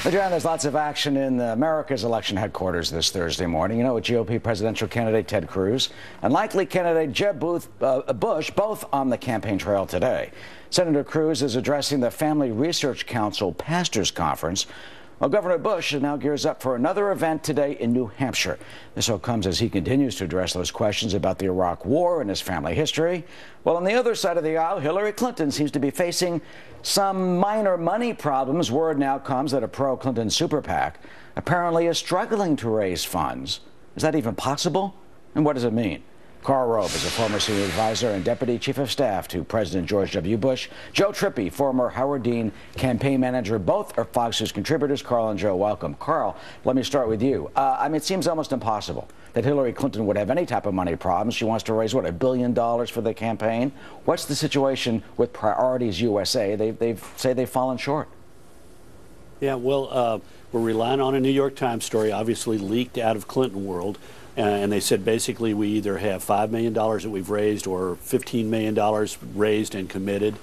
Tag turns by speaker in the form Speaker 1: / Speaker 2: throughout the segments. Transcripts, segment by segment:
Speaker 1: Well, John, there's lots of action in America's election headquarters this Thursday morning. You know, with GOP presidential candidate Ted Cruz and likely candidate Jeb Bush both on the campaign trail today. Senator Cruz is addressing the Family Research Council Pastors Conference, while Governor Bush now gears up for another event today in New Hampshire. This all comes as he continues to address those questions about the Iraq War and his family history. Well, on the other side of the aisle, Hillary Clinton seems to be facing some minor money problems. Word now comes that a pro-Clinton super PAC apparently is struggling to raise funds. Is that even possible? And what does it mean? Karl Rove is a former senior advisor and deputy chief of staff to President George W. Bush. Joe Trippi, former Howard Dean campaign manager. Both are Fox News contributors. Karl and Joe, welcome. Karl, let me start with you. I mean, it seems almost impossible that Hillary Clinton would have any type of money problems. She wants to raise, what, $1 billion for the campaign? What's the situation with Priorities USA? They say they've fallen short.
Speaker 2: Yeah, well, we're relying on a New York Times story, obviously leaked out of Clinton world. And they said basically we either have $5 million that we've raised or $15 million raised and committed.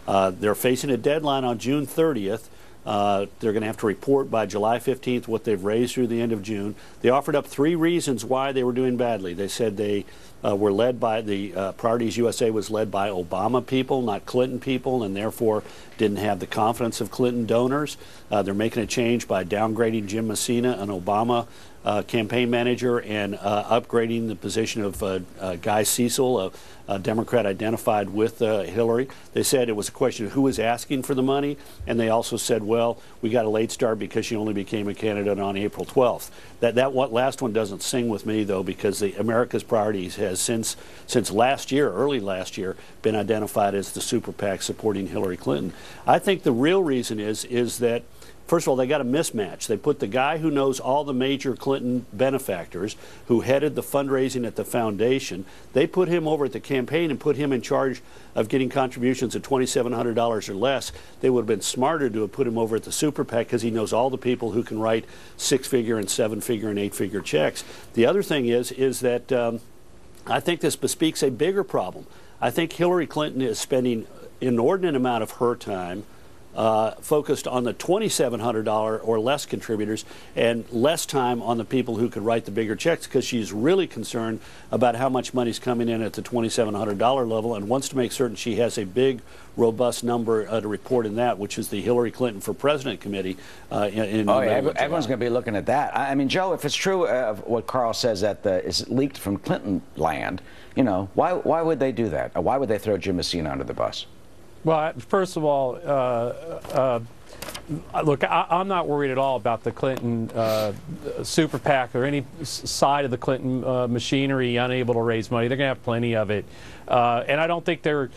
Speaker 2: They're facing a deadline on June 30th. They're going to have to report by July 15th what they've raised through the end of June. They offered up 3 reasons why they were doing badly. They said they were led by Priorities USA was led by Obama people, not Clinton people, and therefore didn't have the confidence of Clinton donors. They're making a change by downgrading Jim Messina, an Obama campaign manager, and upgrading the position of Guy Cecil, a Democrat identified with Hillary. They said it was a question of who was asking for the money, and they also said, well, we got a late start because she only became a candidate on April 12th. That last one doesn't sing with me, though, because the America's Priorities has since last year, early last year, been identified as the super PAC supporting Hillary Clinton. I think the real reason is that, first of all, they got a mismatch. They put the guy who knows all the major Clinton benefactors, who headed the fundraising at the foundation, they put him over at the campaign and put him in charge of getting contributions of $2,700 or less. They would have been smarter to have put him over at the super PAC because he knows all the people who can write 6-figure and 7-figure and 8-figure checks. The other thing is that I think this bespeaks a bigger problem. I think Hillary Clinton is spending an inordinate amount of her time focused on the $2,700 or less contributors and less time on the people who could write the bigger checks, because she's really concerned about how much money's coming in at the $2,700 level and wants to make certain she has a big, robust number to report in that, which is the Hillary Clinton for President Committee.
Speaker 1: Everyone's going to be looking at that. I mean, Joe, if it's true of what Karl says that is leaked from Clinton land, you know, why would they do that? Or why would they throw Jim Messina under the bus?
Speaker 3: Well, first of all, look, I'm not worried at all about the Clinton super PAC or any side of the Clinton machinery unable to raise money. They're going to have plenty of it. And I don't think they're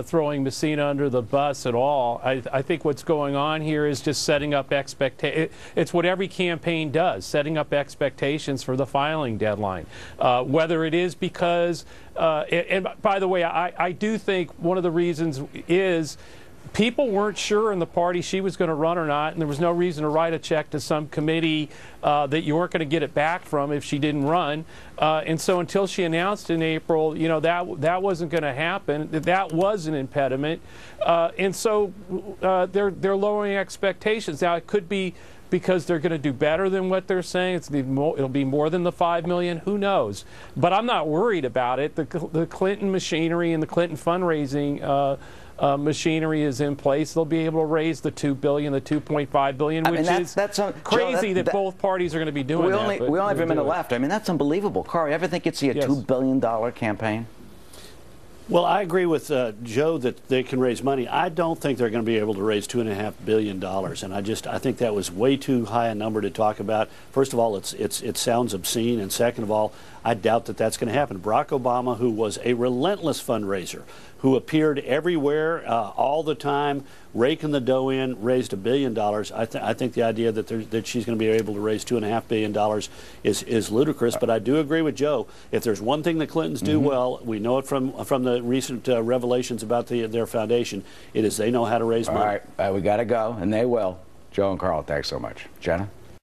Speaker 3: throwing Messina under the bus at all. I think what's going on here is just setting up expectations. It's what every campaign does, setting up expectations for the filing deadline. Whether it is because, and by the way, I do think one of the reasons is people weren't sure in the party she was going to run or not, and there was no reason to write a check to some committee that you weren't going to get it back from if she didn't run. And so until she announced in April, you know, that wasn't going to happen. That was an impediment. And so they're lowering expectations. Now, it could be because they're going to do better than what they're saying. It'll be more than the $5 million. Who knows? But I'm not worried about it. The Clinton machinery and the Clinton fundraising machinery is in place. They'll be able to raise the $2 billion, the $2.5 billion, which is crazy that both parties are going to be doing that.
Speaker 1: We only have a minute left. I mean, that's unbelievable. Karl, you ever think you'd see a $2 billion campaign?
Speaker 2: Well, I agree with Joe that they can raise money. I don't think they're going to be able to raise $2.5 billion, and I think that was way too high a number to talk about. First of all, it sounds obscene, and second of all, I doubt that that's going to happen. Barack Obama, who was a relentless fundraiser, who appeared everywhere all the time, raking the dough in, raised $1 billion. I think the idea that she's going to be able to raise $2.5 billion is ludicrous. But I do agree with Joe. If there's one thing the Clintons do well, we know it from the recent revelations about their foundation, it is they know how to raise money.
Speaker 1: All right, we got to go, and they will. Joe and Karl, thanks so much. Jenna?